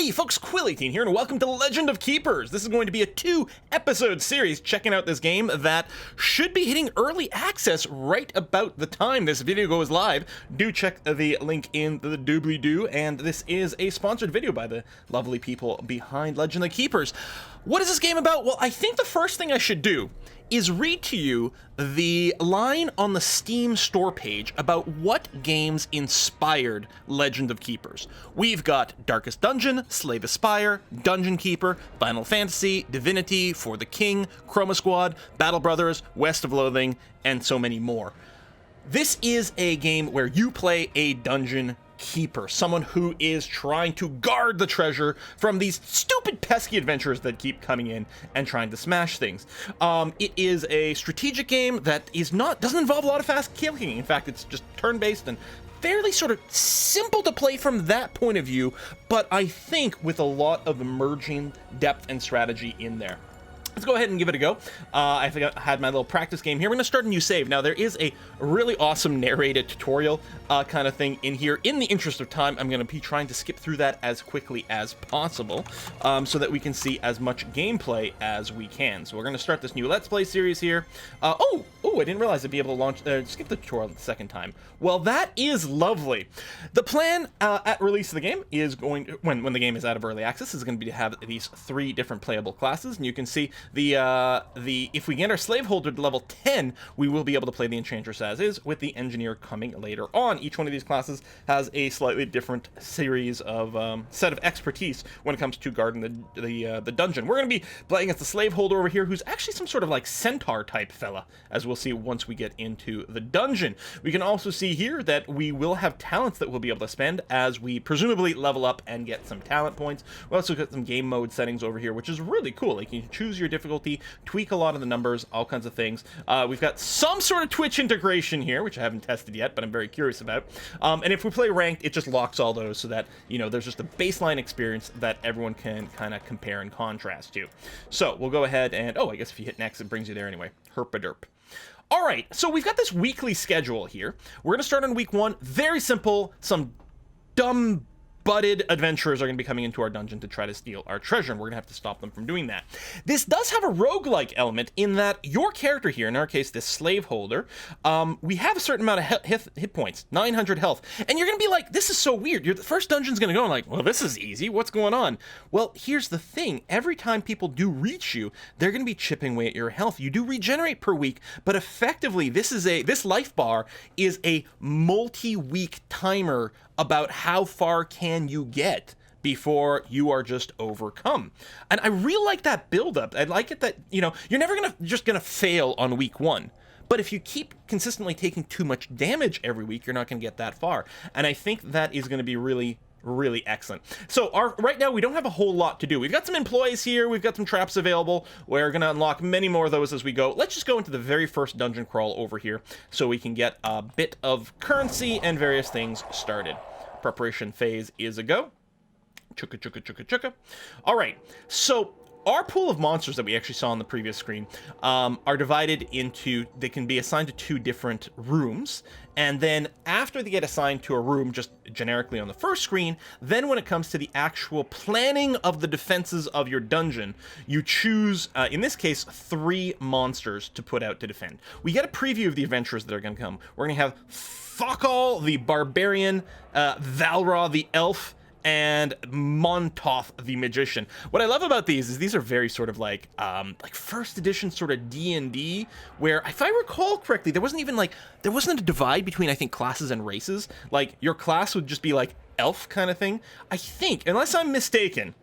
Hey folks, Quill18 here, and welcome to Legend of Keepers. This is going to be a 2-episode series checking out this game that should be hitting early access right about the time this video goes live. Do check the link in the doobly-doo, and this is a sponsored video by the lovely people behind Legend of Keepers. What is this game about? Well, I think the first thing I should do is read to you the line on the Steam store page about what games inspired Legend of Keepers. We've got Darkest Dungeon, Slay the Spire, Dungeon Keeper, Final Fantasy, Divinity, For the King, Chroma Squad, Battle Brothers, West of Loathing, and so many more. This is a game where you play a dungeon keeper, someone who is trying to guard the treasure from these stupid pesky adventurers that keep coming in and trying to smash things. It is a strategic game that doesn't involve a lot of fast killing. In fact, it's just turn-based and fairly sort of simple to play from that point of view, but I think with a lot of emerging depth and strategy in there. Let's go ahead and give it a go. I had my little practice game here. We're going to start a new save. Now, there is a really awesome narrated tutorial kind of thing in here. In the interest of time, I'm going to be trying to skip through that as quickly as possible so that we can see as much gameplay as we can. So we're going to start this new Let's Play series here. Oh, I didn't realize I'd be able to skip the tutorial the second time. Well, that is lovely. The plan at release of the game is when the game is out of early access, is going to be to have these 3 different playable classes, and you can see if we get our slaveholder to level 10, we will be able to play the Enchantress as is, with the Engineer coming later on. Each one of these classes has a slightly different series of set of expertise when it comes to guarding the dungeon. We're going to be playing as the slaveholder over here, who's actually some sort of like centaur type fella, as we'll see once we get into the dungeon. We can also see here that we will have talents that we'll be able to spend as we presumably level up and get some talent points. We also got some game mode settings over here, which is really cool. Like, you can choose your difficulty, tweak a lot of the numbers, all kinds of things. We've got some sort of Twitch integration here, which I haven't tested yet, but I'm very curious about. And if we play ranked, it just locks all those so that, you know, there's just a baseline experience that everyone can kind of compare and contrast to. So we'll go ahead and, I guess if you hit next, it brings you there anyway. Herp-a-derp. All right, so we've got this weekly schedule here. We're going to start on week 1. Very simple. Some dumb-butted adventurers are going to be coming into our dungeon to try to steal our treasure, and we're going to have to stop them from doing that. This does have a roguelike element in that your character here, in our case, this slaveholder, we have a certain amount of hit points, 900 health, and you're going to be like, this is so weird. The first dungeon's going to go and like, well, this is easy. What's going on? Well, here's the thing. Every time people do reach you, they're going to be chipping away at your health. You do regenerate per week, but effectively, this life bar is a multi-week timer about how far can you get before you are just overcome. And I really like that build-up. I like it that, you know, you're never just gonna fail on week 1. But if you keep consistently taking too much damage every week, you're not gonna get that far. And I think that is gonna be really excellent. So right now we don't have a whole lot to do. We've got some employees here, we've got some traps available. We're gonna unlock many more of those as we go. Let's just go into the very first dungeon crawl over here so we can get a bit of currency and various things started. Preparation phase is a go. Chukka chukka chukka chukka. All right, so our pool of monsters that we actually saw on the previous screen are divided into, they can be assigned to 2 different rooms, and then after they get assigned to a room just generically on the first screen, then when it comes to the actual planning of the defenses of your dungeon, you choose, in this case, 3 monsters to put out to defend. We get a preview of the adventurers that are going to come. We're going to have Thokal, the barbarian, Valra, the elf, and Montoth, the magician. What I love about these is these are very sort of like first edition sort of D&D, where if I recall correctly, there wasn't a divide between, I think, classes and races. Like, your class would just be like elf kind of thing. I think, unless I'm mistaken,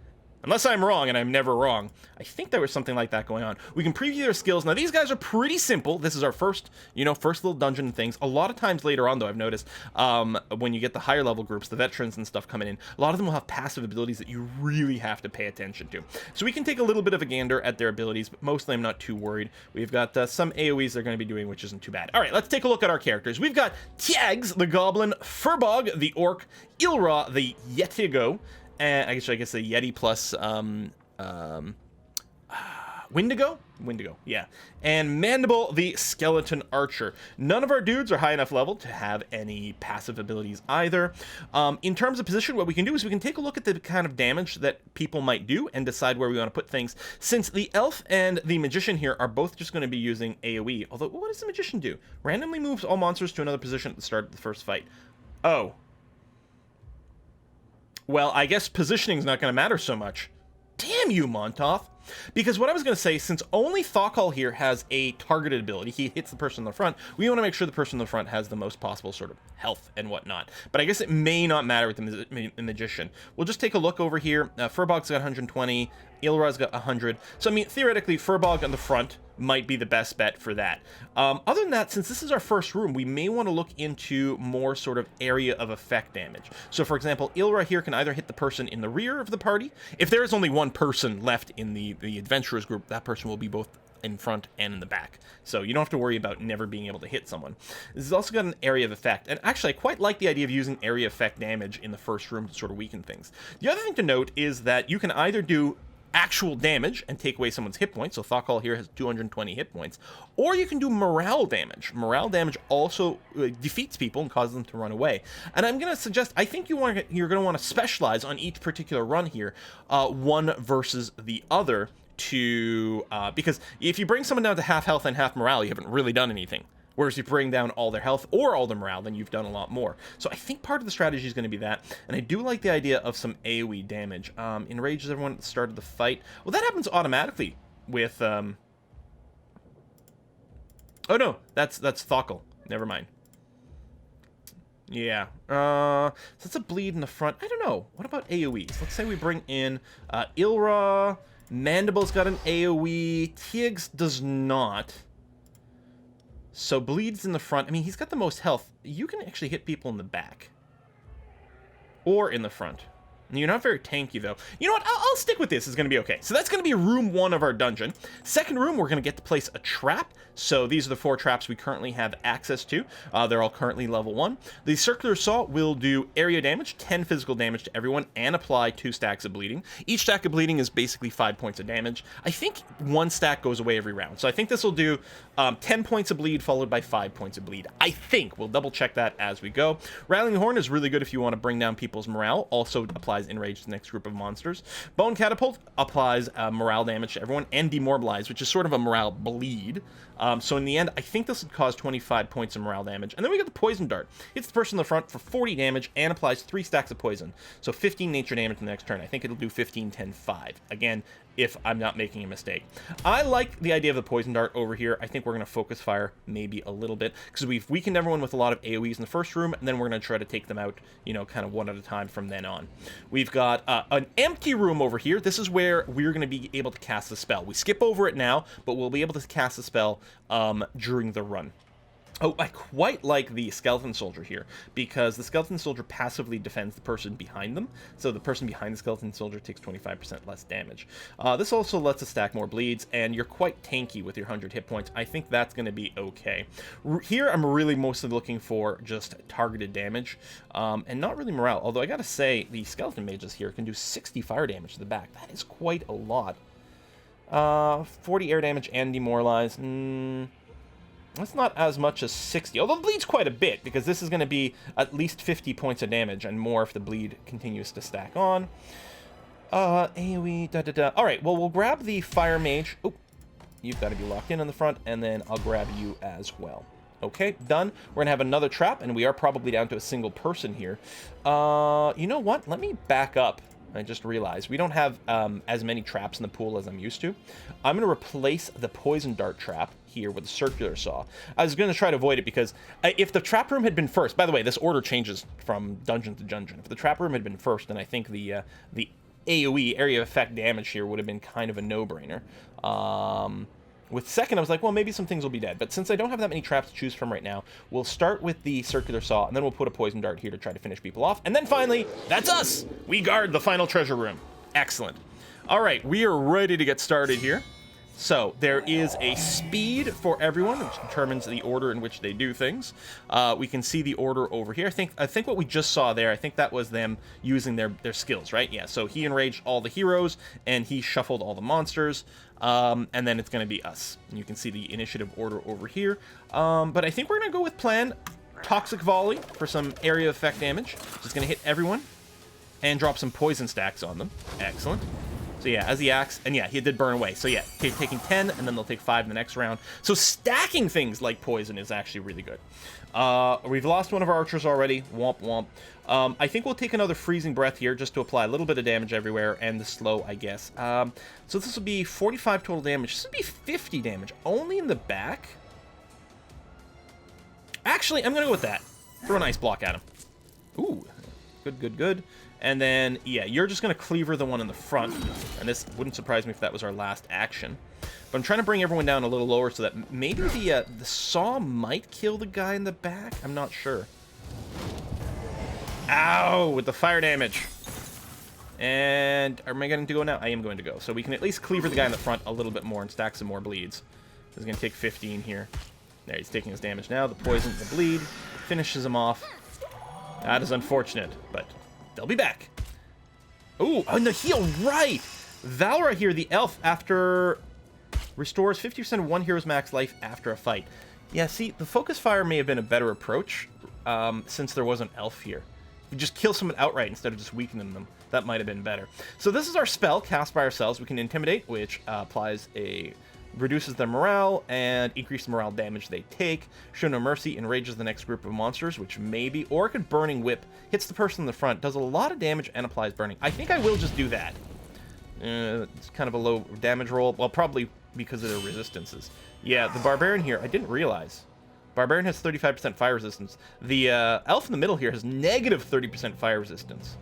unless I'm wrong, and I'm never wrong, I think there was something like that going on. We can preview their skills. Now, these guys are pretty simple. This is our first little dungeon and things. A lot of times later on, though, I've noticed, when you get the higher level groups, the veterans and stuff coming in, a lot of them will have passive abilities that you really have to pay attention to. So we can take a little bit of a gander at their abilities, but mostly I'm not too worried. We've got some AoEs they're going to be doing, which isn't too bad. All right, let's take a look at our characters. We've got Tiags, the goblin, Furbog, the orc, Ilra, the Yetigo, and I guess the Yeti plus Wendigo? Wendigo, yeah. And Mandible, the skeleton archer. None of our dudes are high enough level to have any passive abilities either. In terms of position, what we can do is we can take a look at the kind of damage that people might do and decide where we want to put things. Since the elf and the magician here are both just going to be using AoE. Although, what does the magician do? Randomly moves all monsters to another position at the start of the first fight. Oh. Well, I guess positioning's not going to matter so much. Damn you, Montoth. Because what I was going to say, since only Thokal here has a targeted ability, he hits the person in the front, we want to make sure the person in the front has the most possible sort of health and whatnot. But I guess it may not matter with the Magician. We'll just take a look over here. Furbog's got 120, Ilra's got 100. So, I mean, theoretically, Furbog on the front might be the best bet for that. Other than that, since this is our first room, we may want to look into more sort of area of effect damage. So, for example, Ilra here can either hit the person in the rear of the party. If there is only one person left in the adventurers group, that person will be both in front and in the back. So you don't have to worry about never being able to hit someone. This has also got an area of effect. And actually, I quite like the idea of using area effect damage in the first room to sort of weaken things. The other thing to note is that you can either do actual damage and take away someone's hit points. So Thokal here has 220 hit points. Or you can do morale damage. Morale damage also defeats people and causes them to run away. And I'm going to suggest, I think you're going to want to specialize on each particular run here, one versus the other, to because if you bring someone down to half health and half morale, you haven't really done anything. Whereas if you bring down all their health or all their morale, then you've done a lot more. So I think part of the strategy is going to be that. And I do like the idea of some AoE damage. Enrages everyone at the start of the fight. Well, that happens automatically with... Oh no, that's Thokal. Never mind. Yeah. So that's a bleed in the front. I don't know. What about AoEs? Let's say we bring in Ilra. Mandible's got an AoE. Tiggs does not. So bleeds in the front. I mean, he's got the most health. You can actually hit people in the back. Or in the front. You're not very tanky, though. You know what? I'll stick with this. It's going to be okay. So that's going to be room 1 of our dungeon. Second room, we're going to get to place a trap. So these are the 4 traps we currently have access to. They're all currently level 1. The circular saw will do area damage, 10 physical damage to everyone, and apply 2 stacks of bleeding. Each stack of bleeding is basically 5 points of damage. I think 1 stack goes away every round. So I think this will do 10 points of bleed followed by 5 points of bleed. I think. We'll double check that as we go. Rattling Horn is really good if you want to bring down people's morale. Also applies Enrage to the next group of monsters. Bone Catapult applies morale damage to everyone, and Demoralize, which is sort of a morale bleed. So in the end, I think this would cause 25 points of morale damage. And then we got the Poison Dart. Hits the person in the front for 40 damage and applies 3 stacks of poison. So 15 nature damage the next turn. I think it'll do 15, 10, 5. Again, if I'm not making a mistake. I like the idea of the Poison Dart over here. I think we're going to focus fire maybe a little bit, because we've weakened everyone with a lot of AoEs in the first room, and then we're going to try to take them out, you know, kind of one at a time from then on. We've got an empty room over here. This is where we're going to be able to cast the spell. We skip over it now, but we'll be able to cast the spell during the run. Oh, I quite like the Skeleton Soldier here, because the Skeleton Soldier passively defends the person behind them, so the person behind the Skeleton Soldier takes 25% less damage. This also lets us stack more bleeds, and you're quite tanky with your 100 hit points. I think that's going to be okay. Here, I'm really mostly looking for just targeted damage, and not really morale, although I gotta say, the Skeleton Mages here can do 60 fire damage to the back. That is quite a lot. 40 air damage and Demoralize. That's not as much as 60, although the bleed's quite a bit, because this is going to be at least 50 points of damage, and more if the bleed continues to stack on. AoE, da-da-da. Alright, well, we'll grab the Fire Mage. Oh, you've got to be locked in on the front, and then I'll grab you as well. Okay, done. We're going to have another trap, and we are probably down to a single person here. You know what? Let me back up. I just realized we don't have as many traps in the pool as I'm used to. I'm going to replace the Poison Dart trap here with the Circular Saw. I was going to try to avoid it because if the trap room had been first, by the way, this order changes from dungeon to dungeon. If the trap room had been first, then I think the AoE, area of effect damage here, would have been kind of a no-brainer. With second, I was like, well, maybe some things will be dead. But since I don't have that many traps to choose from right now, we'll start with the Circular Saw, and then we'll put a Poison Dart here to try to finish people off. And then finally, that's us! We guard the final treasure room. Excellent. All right, we are ready to get started here. So there is a speed for everyone, which determines the order in which they do things. We can see the order over here. I think what we just saw there, I think that was them using their skills, right? Yeah, so he enraged all the heroes, and he shuffled all the monsters, and then it's going to be us. And you can see the initiative order over here. But I think we're going to go with plan Toxic Volley for some area effect damage. Just going to hit everyone and drop some poison stacks on them. Excellent. So yeah, as the axe, and yeah, he did burn away. So yeah, taking 10, and then they'll take 5 in the next round. So stacking things like poison is actually really good. We've lost one of our archers already. Womp womp. I think we'll take another freezing breath here just to apply a little bit of damage everywhere, and the slow, I guess. So this will be 45 total damage. This will be 50 damage, only in the back. Actually, I'm gonna go with that. Throw an ice block at him. Ooh, good, good, good. And then, yeah, you're just going to cleaver the one in the front. And this wouldn't surprise me if that was our last action. But I'm trying to bring everyone down a little lower so that maybe the saw might kill the guy in the back. I'm not sure. Ow! With the fire damage. And am I going to go now? I am going to go. So we can at least cleaver the guy in the front a little bit more and stack some more bleeds. This is going to take 15 here. There, he's taking his damage now. The poison, the bleed, finishes him off. That is unfortunate, but they'll be back. Ooh, on the heal, right! Valora here, the elf, after restores 50% of one hero's max life after a fight. Yeah, see, the focus fire may have been a better approach, since there was an elf here. We just kill someone outright instead of just weakening them. That might have been better. So this is our spell, cast by ourselves. We can Intimidate, which reduces their morale and increase the morale damage they take. Show No Mercy enrages the next group of monsters, which maybe, or it could Burning Whip, hits the person in the front, does a lot of damage and applies burning. I think I will just do that. It's kind of a low damage roll. Well, probably because of their resistances. Yeah, the Barbarian here, I didn't realize. Barbarian has 35% fire resistance. The elf in the middle here has negative 30% fire resistance.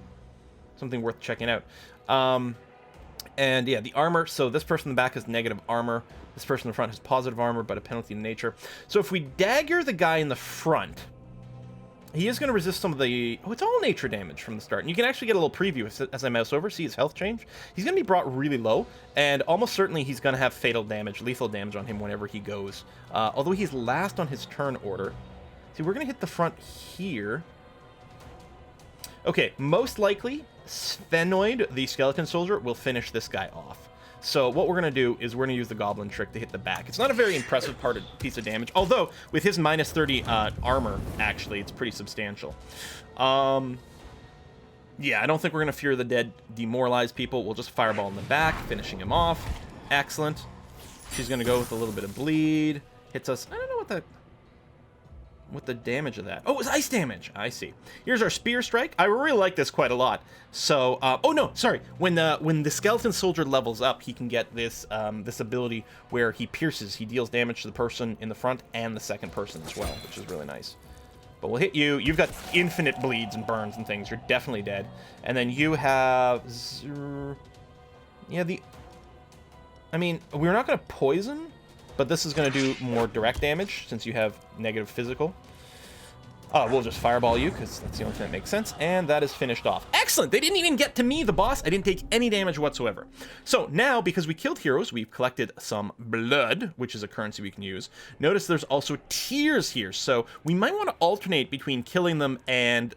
Something worth checking out. And yeah, the armor. So this person in the back has negative armor. This person in the front has positive armor, but a penalty in nature. So if we dagger the guy in the front, he is going to resist some of the... Oh, it's all nature damage from the start. And you can actually get a little preview as I mouse over, see his health change. He's going to be brought really low, and almost certainly he's going to have fatal damage, lethal damage on him whenever he goes. Although he's last on his turn order. See, we're going to hit the front here. Okay, most likely, Sphenoid, the skeleton soldier, will finish this guy off. So what we're going to do is we're going to use the goblin trick to hit the back. It's not a very impressive piece of damage, although with his minus 30 armor, actually, it's pretty substantial. Yeah, I don't think we're going to fear the dead, demoralize people. We'll just fireball in the back, finishing him off. Excellent. She's going to go with a little bit of bleed. Hits us. I don't know what the damage of that. Oh, it was ice damage. I see. Here's our spear strike. I really like this quite a lot. So, oh no, sorry. When the skeleton soldier levels up, he can get this this ability where he pierces. He deals damage to the person in the front and the second person as well, which is really nice. But we'll hit you. You've got infinite bleeds and burns and things. You're definitely dead. And then you have... Yeah, I mean, we're not going to poison, but this is going to do more direct damage since you have negative physical. We'll just fireball you because that's the only thing that makes sense. And that is finished off. Excellent! They didn't even get to me, the boss. I didn't take any damage whatsoever. So now, because we killed heroes, we've collected some blood, which is a currency we can use. Notice there's also tears here. So we might want to alternate between killing them and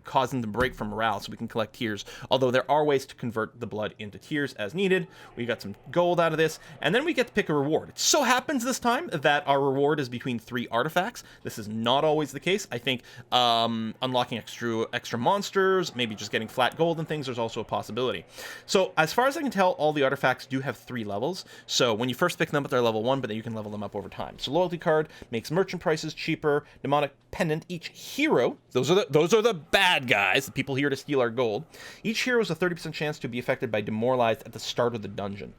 causing them to break from morale so we can collect tears. Although there are ways to convert the blood into tears as needed. We got some gold out of this. And then we get to pick a reward. It so happens this time that our reward is between 3 artifacts. This is not always the case. I think unlocking extra monsters, maybe just getting flat gold and things, there's also a possibility. So as far as I can tell, all the artifacts do have 3 levels. So when you first pick them up, they're level 1, but then you can level them up over time. So loyalty card makes merchant prices cheaper. Demonic pendant, each hero, those are the bad guys, the people here to steal our gold. Each hero has a 30% chance to be affected by demoralized at the start of the dungeon.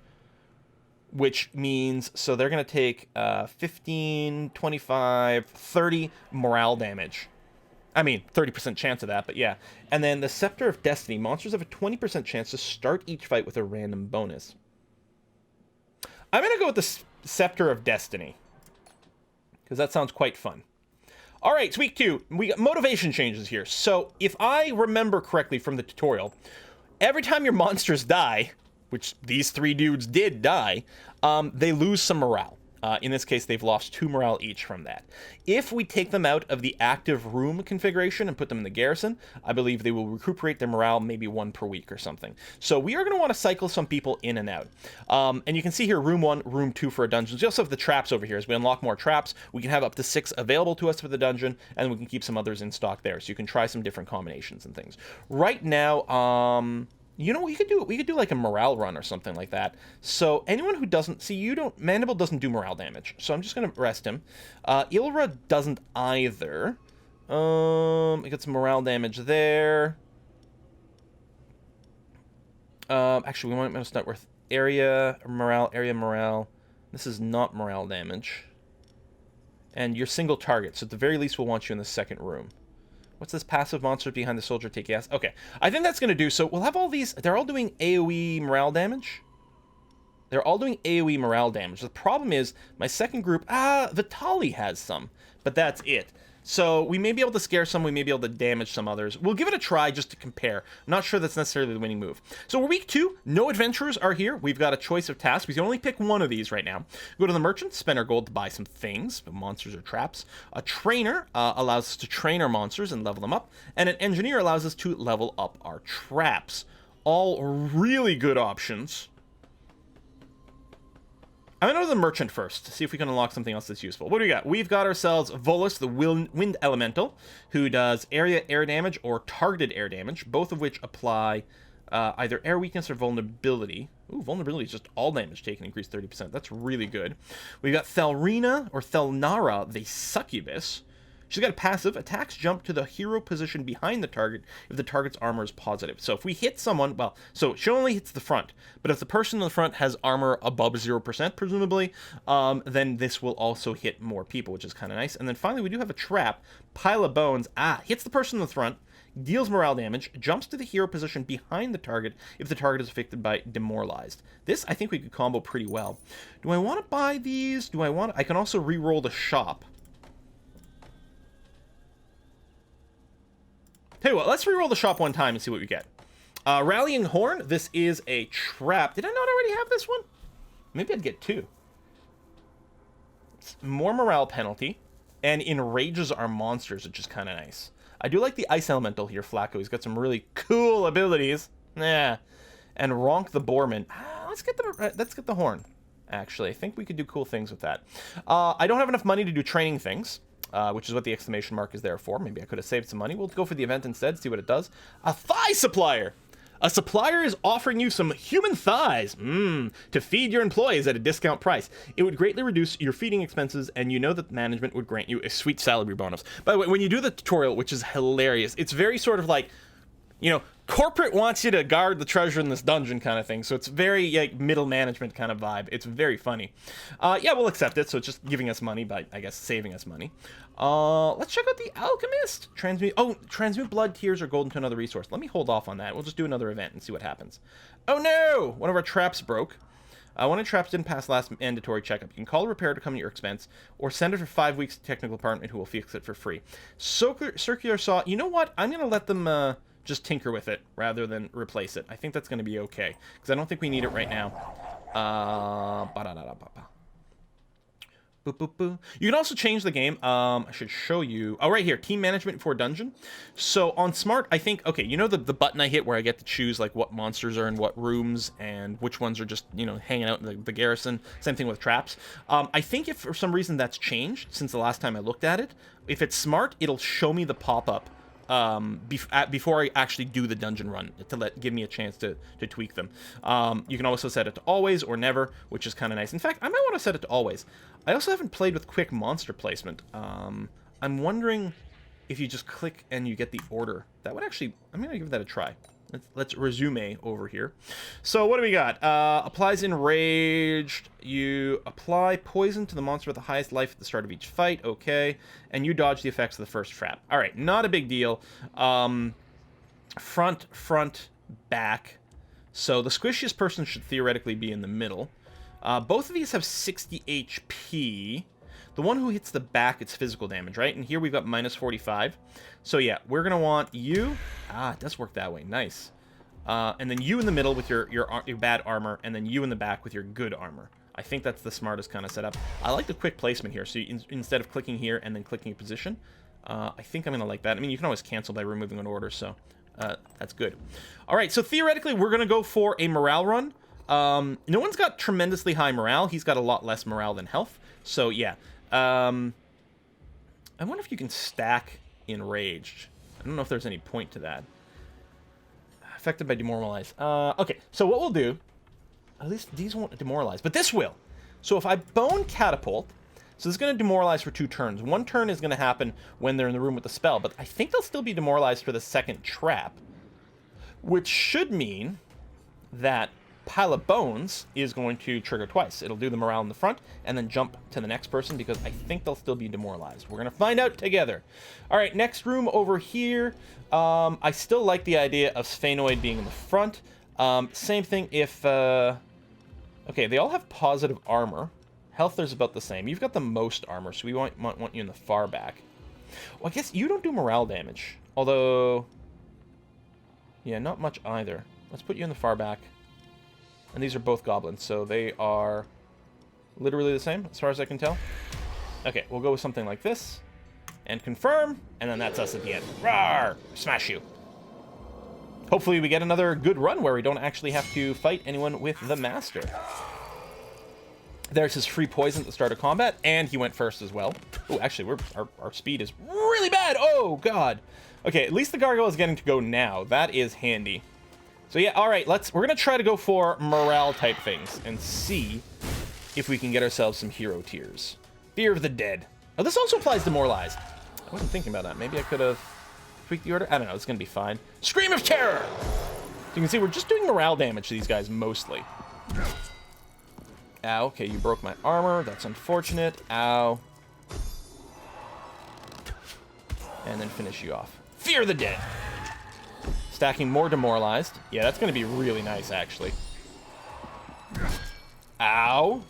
Which means, so they're going to take 15, 25, 30 morale damage. I mean, 30% chance of that, but yeah. And then the Scepter of Destiny. Monsters have a 20% chance to start each fight with a random bonus. I'm going to go with the Scepter of Destiny. Because that sounds quite fun. All right, week 2. We got motivation changes here. So if I remember correctly from the tutorial, every time your monsters die, which these 3 dudes did die, they lose some morale. In this case, they've lost 2 morale each from that. If we take them out of the active room configuration and put them in the garrison, I believe they will recuperate their morale maybe 1 per week or something. So we are going to want to cycle some people in and out. And you can see here room 1, room 2 for a dungeon. We also have the traps over here. As we unlock more traps, we can have up to 6 available to us for the dungeon, and we can keep some others in stock there. So you can try some different combinations and things. Right now, you know what we could do? We could do like a morale run or something like that. So anyone who doesn't see, Mandible doesn't do morale damage, so I'm just gonna rest him. Ilra doesn't either. It gets some morale damage there. Actually, we might start with area morale. This is not morale damage. And you're single target, so at the very least we'll want you in the second room. What's this? Passive monsters behind the soldier take yes. Okay, I think that's going to do. So we'll have all these. They're all doing AoE morale damage. They're all doing AoE morale damage. The problem is my second group, Vitali has some, but that's it. So we may be able to scare some, we may be able to damage some others. We'll give it a try just to compare. I'm not sure that's necessarily the winning move. So we're week 2, no adventurers are here. We've got a choice of tasks. We can only pick one of these right now. Go to the merchant, spend our gold to buy some things, monsters or traps. A trainer allows us to train our monsters and level them up. And an engineer allows us to level up our traps. All really good options. I'm going to go to the merchant first to see if we can unlock something else that's useful. What do we got? We've got ourselves Volus, the wind elemental, who does area air damage or targeted air damage, both of which apply either air weakness or vulnerability. Ooh, vulnerability is just all damage taken increased 30%. That's really good. We've got Thelrina, or Thelnara, the succubus. She's got a passive, attacks jump to the hero position behind the target if the target's armor is positive. So if we hit someone, well, so she only hits the front, but if the person in the front has armor above 0%, presumably, then this will also hit more people, which is kind of nice. And then finally, we do have a trap, Pile of Bones, hits the person in the front, deals morale damage, jumps to the hero position behind the target if the target is affected by demoralized. This, I think we could combo pretty well. Do I want to buy these? I can also re-roll the shop. Tell you what, let's re-roll the shop one time and see what we get. Rallying Horn, this is a trap. Did I not already have this one? Maybe I'd get 2. It's more morale penalty, and enrages our monsters, which is kind of nice. I do like the Ice Elemental here, Flacco. He's got some really cool abilities. Yeah. And Ronk the Boarman. Let's get the horn, actually. I think we could do cool things with that. I don't have enough money to do training things. Which is what the exclamation mark is there for. Maybe I could have saved some money. We'll go for the event instead, see what it does. A thigh supplier! A supplier is offering you some human thighs to feed your employees at a discount price. It would greatly reduce your feeding expenses, and you know that management would grant you a sweet salary bonus. By the way, when you do the tutorial, which is hilarious, it's very sort of like, you know, corporate wants you to guard the treasure in this dungeon kind of thing. So it's very like middle management kind of vibe. It's very funny. Yeah, we'll accept it. So it's just giving us money by, I guess, saving us money. Let's check out the Alchemist. Transmute blood, tears, or gold into another resource. Let me hold off on that. We'll just do another event and see what happens. Oh no! One of our traps broke. One of the traps didn't pass last mandatory checkup. You can call a repair to come at your expense, or send it for 5 weeks to technical department who will fix it for free. Circular saw. You know what? I'm going to let them just tinker with it rather than replace it. I think that's going to be okay, because I don't think we need it right now. You can also change the game. I should show you. Oh, right here, team management for dungeon. So on smart, I think, okay, you know the button I hit where I get to choose like what monsters are in what rooms and which ones are just, you know, hanging out in the garrison. Same thing with traps. I think if for some reason that's changed since the last time I looked at it, if it's smart, it'll show me the pop-up before I actually do the dungeon run to give me a chance to tweak them. You can also set it to always or never, which is kind of nice. In fact, I might want to set it to always. I also haven't played with quick monster placement. I'm wondering if you just click and you get the order. That would actually, I'm going to give that a try. Let's resume over here. So what do we got? Applies enraged. You apply poison to the monster with the highest life at the start of each fight. Okay. And you dodge the effects of the first trap. All right. Not a big deal. Front, back. So the squishiest person should theoretically be in the middle. Both of these have 60 HP. The one who hits the back, it's physical damage, right? And here we've got minus 45. So yeah, we're going to want you. It does work that way. Nice. and then you in the middle with your bad armor, and then you in the back with your good armor. I think that's the smartest kind of setup. I like the quick placement here. So instead of clicking here and then clicking a position, I think I'm going to like that. I mean, you can always cancel by removing an order, so that's good. All right, so theoretically, we're going to go for a morale run. No one's got tremendously high morale. He's got a lot less morale than health. So, yeah. I wonder if you can stack enraged. I don't know if there's any point to that. Affected by demoralize. Okay, so what we'll do... At least these won't demoralize, but this will. So if I bone catapult, so this is going to demoralize for 2 turns. 1 turn is going to happen when they're in the room with the spell, but I think they'll still be demoralized for the second trap, which should mean that Pile of Bones is going to trigger twice. It'll do the morale in the front and then jump to the next person because I think they'll still be demoralized. We're going to find out together. All right, next room over here. I still like the idea of Sphenoid being in the front. Same thing if... Okay, they all have positive armor. Health, there's about the same. You've got the most armor, so we might want you in the far back. Well, I guess you don't do morale damage. Although... Yeah, not much either. Let's put you in the far back. And these are both goblins, so they are literally the same, as far as I can tell. Okay, we'll go with something like this. And confirm, and then that's us at the end. Rawr! Smash you. Hopefully we get another good run where we don't actually have to fight anyone with the Master. There's his free poison at the start of combat, and he went first as well. Oh, actually, our speed is really bad. Oh, God. Okay, at least the Gargoyle is getting to go now. That is handy. So, yeah, all right, we're going to try to go for morale-type things and see if we can get ourselves some hero tiers. Fear of the Dead. Oh, this also applies to Demoralized. I wasn't thinking about that. Maybe I could have... tweak the order? I don't know, it's gonna be fine. Scream of Terror! So you can see we're just doing morale damage to these guys mostly. Ow, okay, you broke my armor. That's unfortunate. Ow. And then finish you off. Fear the Dead! Stacking more demoralized. Yeah, that's gonna be really nice, actually. Ow.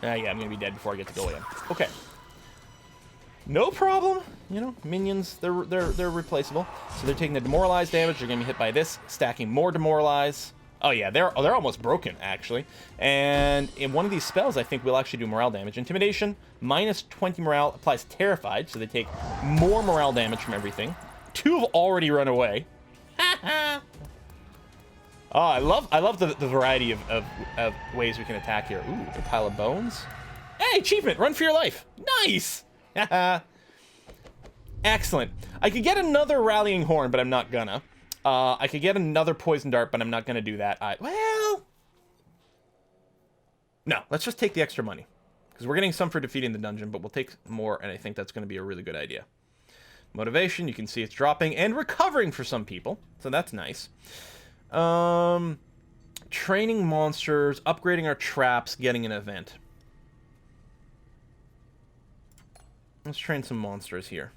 Yeah, I'm gonna be dead before I get to go in. Okay. No problem. You know, minions, they're replaceable. So they're taking the demoralized damage. They're going to be hit by this, stacking more demoralize. Oh yeah, they're almost broken, actually. And in one of these spells, I think we'll actually do morale damage. Intimidation, minus 20 morale, applies Terrified, so they take more morale damage from everything. 2 have already run away. Oh, I love the variety of ways we can attack here. Ooh, a pile of bones. Hey, achievement, run for your life. Nice! Excellent. I could get another Rallying Horn, but I'm not gonna. I could get another Poison Dart, but I'm not gonna do that. Well... No, let's just take the extra money. Because we're getting some for defeating the dungeon, but we'll take more, and I think that's going to be a really good idea. Motivation, you can see it's dropping and recovering for some people, so that's nice. Training monsters, upgrading our traps, getting an event. Let's train some monsters here.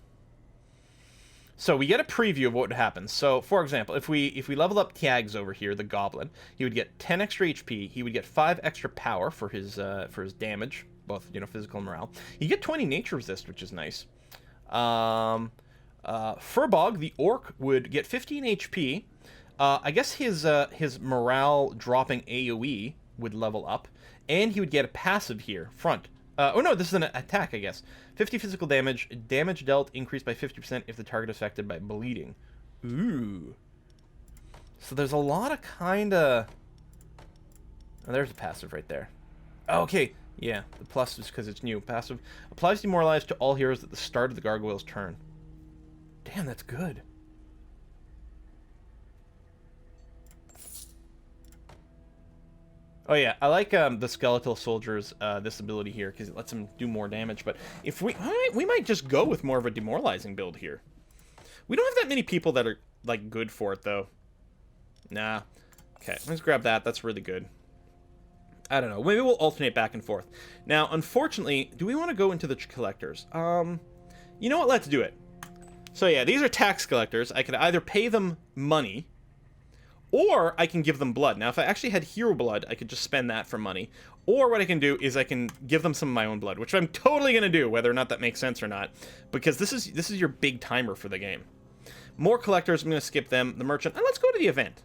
So we get a preview of what would happen. So, for example, if we level up Tiags over here, the goblin, he would get 10 extra HP. He would get 5 extra power for his damage, both physical and morale. You get 20 nature resist, which is nice. Furbog, the orc, would get 15 HP. I guess his morale dropping AoE would level up, and he would get a passive here, front. Oh no, this is an attack, I guess. 50 physical damage. Damage dealt increased by 50% if the target is affected by bleeding. Ooh. So there's a lot of kinda... Oh, there's a passive right there. Okay, yeah. The plus is because it's new. Passive applies demoralized to all heroes at the start of the gargoyle's turn. Damn, that's good. Oh yeah, I like the skeletal soldier's this ability here because it lets him do more damage. But if we might just go with more of a demoralizing build here. We don't have that many people that are like good for it though. Nah. Okay, let's grab that. That's really good. I don't know. Maybe we'll alternate back and forth. Now, unfortunately, do we want to go into the collectors? You know what? Let's do it. So yeah, these are tax collectors. I could either pay them money, or I can give them blood. Now, if I actually had hero blood, I could just spend that for money. Or what I can do is I can give them some of my own blood, which I'm totally going to do, whether or not that makes sense or not. Because this is your big timer for the game. More collectors, I'm going to skip them. The merchant, and let's go to the event.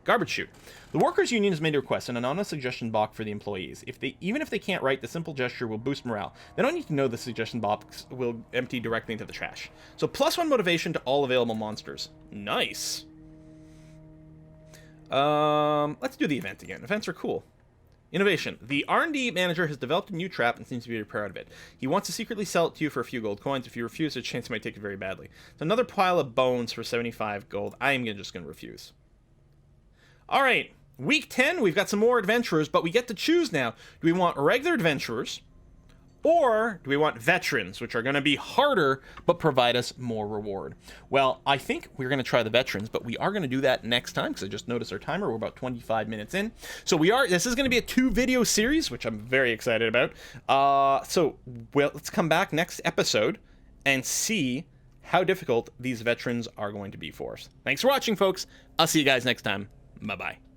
Garbage chute. The workers' union has made a request, an anonymous suggestion box for the employees. Even if they can't write, the simple gesture will boost morale. They don't need to know the suggestion box will empty directly into the trash. So +1 motivation to all available monsters. Nice. Let's do the event again. Events are cool. Innovation. The R&D manager has developed a new trap and seems to be very proud of it. He wants to secretly sell it to you for a few gold coins. If you refuse, there's a chance he might take it very badly. It's another pile of bones for 75 gold. I'm just going to refuse. All right, week 10, we've got some more adventurers, but we get to choose now. Do we want regular adventurers, or do we want veterans, which are going to be harder, but provide us more reward? Well, I think we're going to try the veterans, but we are going to do that next time, because I just noticed our timer. We're about 25 minutes in. So this is going to be a 2-video series, which I'm very excited about. Let's come back next episode and see how difficult these veterans are going to be for us. Thanks for watching, folks. I'll see you guys next time. Bye-bye.